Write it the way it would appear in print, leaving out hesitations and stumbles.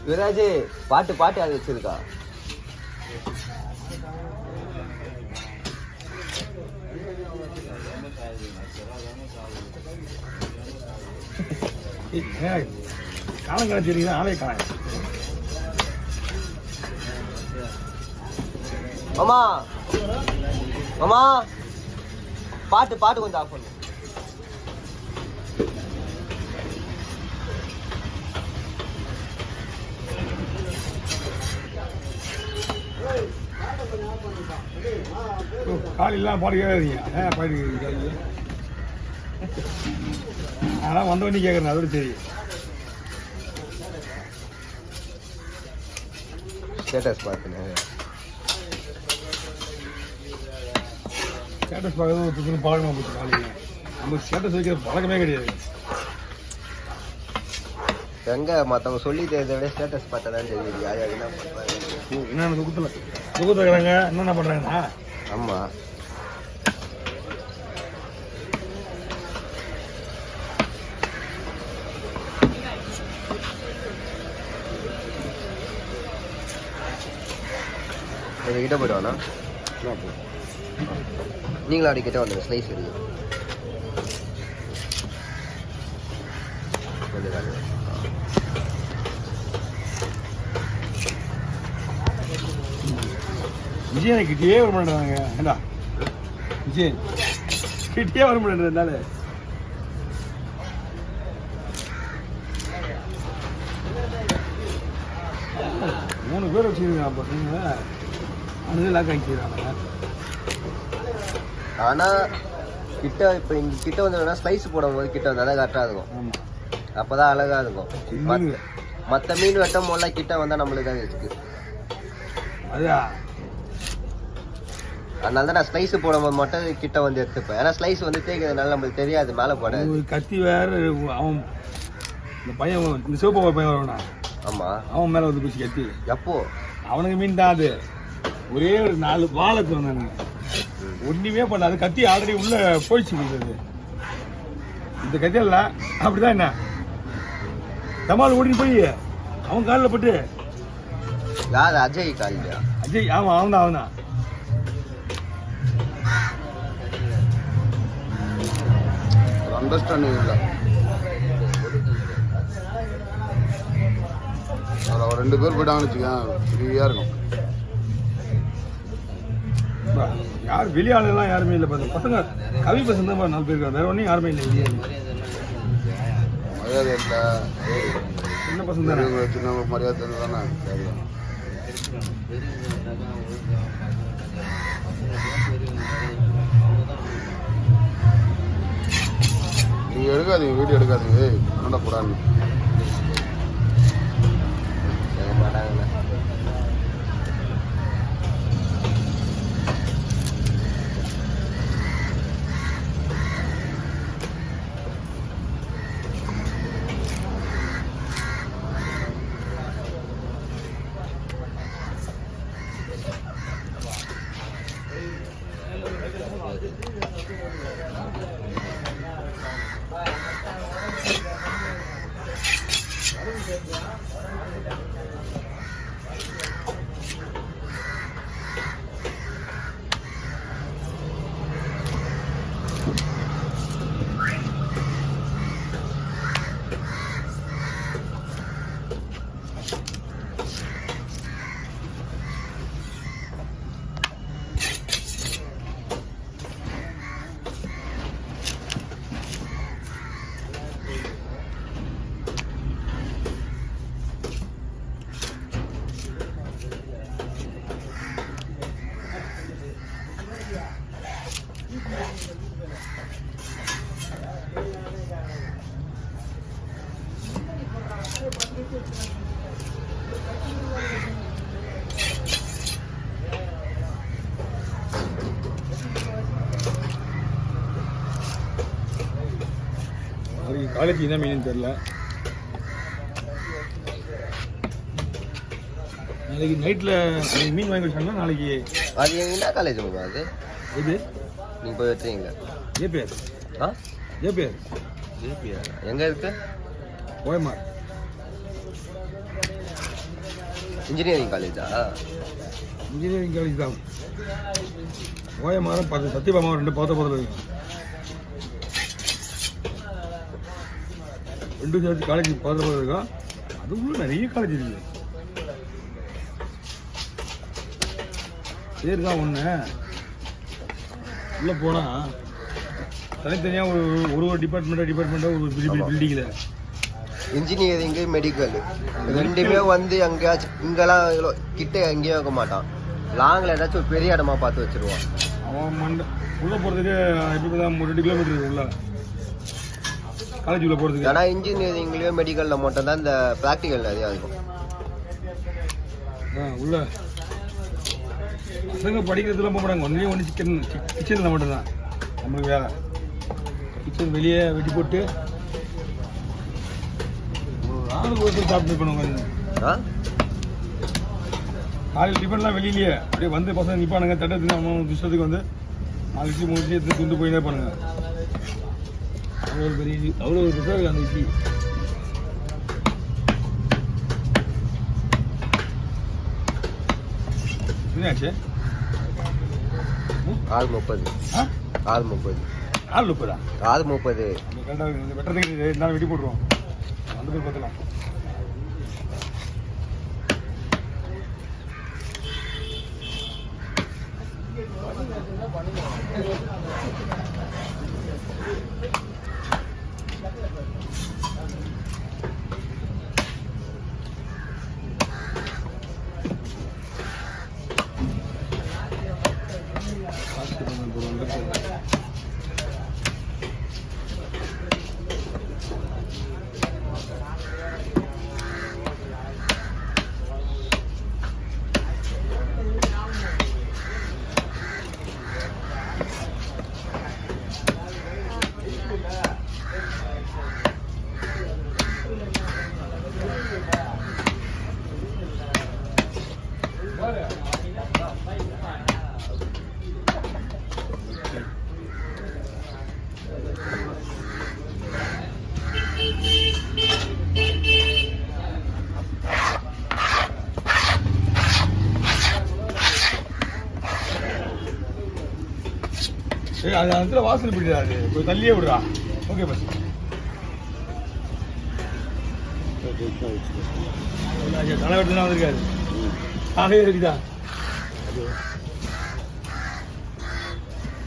விராஜ் பாட்டு பாட்டு அது வச்சிருக்கா. காலம் கிடைச்சிருக்கீங்க ஆளே காலம். மாமா மாமா பாட்டு பாட்டு கொஞ்சம் ஆஃப் பண்ணு. காலையெல்லாம் பாட்டு கேட்குறீங்க. பாட்டு அதெல்லாம் வந்த வண்டி கேட்குறேன். அதோட சரி ஸ்டேட்டஸ் பார்த்துனேன். ஸ்டேட்டஸ் பார்க்கறது புதுன்னு பழக்கமாக போச்சு. காலையில் நம்ம ஸ்டேட்டஸ் வைக்கிற பழக்கமே கிடையாது. எங்க மற்றவங்க சொல்லி தெரிஞ்ச விட ஸ்டேட்டஸ் பார்த்தா தான் தெரியுது யார் யார் என்ன பண்ணுறாங்க. என்னென்ன துக்கத்தில் இருக்கிறாங்க, என்னென்ன பண்ணுறாங்கண்ணா. ஆமாம் கிட்ட போயிடுவாண்ணா. நீங்களும் அப்படி கிட்ட வந்துடுங்க. ஸ்லைஸ் இருக்கு விஜயனை கிட்டே வர மாட்டேறாங்க. ஏண்டா விஜயன் கிட்டே வர மாட்டேன்றதுனால மூணு பேர் வச்சுருக்காங்க. அப்போ நீங்கள் அது லாக் ஆகிக்கிறாங்க. ஆனால் கிட்ட இப்போ இங்கே கிட்ட வந்தோம்னா ஸ்லைஸ் போடும்போது கிட்ட வந்தால் தான் கரெக்டாக இருக்கும். ஆமாம், அப்போ தான் அழகாக இருக்கும். மற்ற மீன் வெட்டும் போல கிட்ட வந்தால் நம்மளுக்கு தான் இருக்கு. அதான் அதனால தான் நான் ஸ்லைஸ் போடும்போது மட்டும் கிட்ட வந்து எடுத்துப்பேன். ஏன்னா ஸ்லைஸ் வந்து தேய்க்கிறதுனால நம்மளுக்கு தெரியாது மேலே போடாது. கத்தி வேற அவன் இந்த பையன் இந்த சிவப்பு பையன் வரவனா. ஆமாம், அவன் மேலே வந்து பிடிச்சி கத்தி. எப்போ அவனுக்கு மீன் தான் அது. ஒரே ஒரு 4 வாழத்து வந்தானுங்க. ஒன்றுமே பண்ணாது. கத்தி ஆல்ரெடி உள்ள போயிடுச்சு கொடுத்தது. இந்த கத்தியில அப்படிதான் என்ன தமால் ஓடிட்டு போய் அவன் காலில் பட்டு. யார்? அஜய் காலியா? அஜய். ஆமாம், அவன் தான் அவன் தான். அண்டர்ஸ்டாண்டிங் இல்லை. அதில் ஒரு 2 பேர் போயிட்டாங்கன்னு வச்சுக்கேன், ஃப்ரீயாக இருக்கும். யார் வெளியாளெல்லாம் யாருமே இல்லை. பார்த்து பசங்க கவி பசங்க தான் 4 பேர் இருக்காங்க. வேற ஒன்றும் யாருமே இல்லை. வெளியே மரியாதை இல்லை. சின்ன பசங்க தானே. சின்னவங்களுக்கு மரியாதை தந்து தானே. நீங்கள் எடுக்காதீங்க, வீடியோ எடுக்காதீங்க. என்னடா கூடாதுன்னு மாட்டாங்கண்ணா. அவருக்கு காலேஜ் என்ன மீன் தெரியல. நாளைக்கு நைட்டில் மீன் வாங்கி வச்சாங்கன்னா நாளைக்கு அது என்ன காலேஜ் அது இது நீங்கள் போய் வச்சுருங்க. ஜேபிஆர் ஆ ஜேபிஆர் ஜிபியா எங்கே இருக்கு? ஓஎம்ஆர் இன்ஜினியரிங் காலேஜா? இன்ஜினியரிங் காலேஜ் தான். ஓஎம்ஆரும் 10 சத்தியபாமாவும் 2 பக்கத்தில் இருக்கும். 2 சேர்த்து காலேஜ் பக்கத்தில் இருக்கும். அது உள்ள நிறைய காலேஜ் இருக்குது. சரி தான் ஒன்று உள்ளே போனால் தனித்தனியாக ஒரு டிபார்ட்மெண்ட்டாக ஒரு பெரிய பெரிய பில்டிங்கில் இன்ஜினியரிங்கு மெடிக்கல் ரெண்டுமே வந்து எங்கேயாச்சும் இங்கெல்லாம் இவ்வளோ கிட்ட எங்கேயும் வைக்க மாட்டான். லாங்கில் ஏதாச்சும் ஒரு பெரிய இடமா பார்த்து வச்சிருவான். அவன் உள்ளே போகிறதுக்கு எப்படி தான் 2 கிலோமீட்டர் உள்ள காலேஜ் உள்ளே போகிறதுக்கு. ஆனால் இன்ஜினியரிங்லேயும் மெடிக்கலில் மட்டும்தான் இந்த ப்ராக்டிக்கல் நிறையா இருக்கும். உள்ள பசங்க படிக்கிறதுலாம் போக மாட்டாங்க. ஒன்லி கிச்சனில் மட்டும்தான் நம்மளுக்கு வேலை. கிச்சன் வெளியே வெட்டி போட்டு ஆளுக்கு ஒருத்தர் சாப்பிட்டு பண்ணுவாங்க. காலையில் டிஃபன்லாம் வெளியிலேயே அப்படியே வந்து பசங்க நிற்பானுங்க. தட்டத்துக்கு அவன் இஷ்டத்துக்கு வந்து 4 இட்லி 3 இட்லி எடுத்து துண்டு போயினே பண்ணுங்க. அவ்வளோ பெரிய அவ்வளோ ஒரு பெருசாக அந்த இட்லி. என்னாச்சு? 6:30. 6:30. 6:30. 6:30. கரெக்டாக வெட்டுறதுக்கு 2 நாள் வெட்டி போட்டுருவோம். அந்த பேர் பார்த்தலாம். அது அந்த வாசல் பிடிடா. அது கொஞ்சம் தள்ளியே விடுறா. Okay bus. தலைவர்தான் வந்திருக்காரு. ஆகவே இருக்குதா?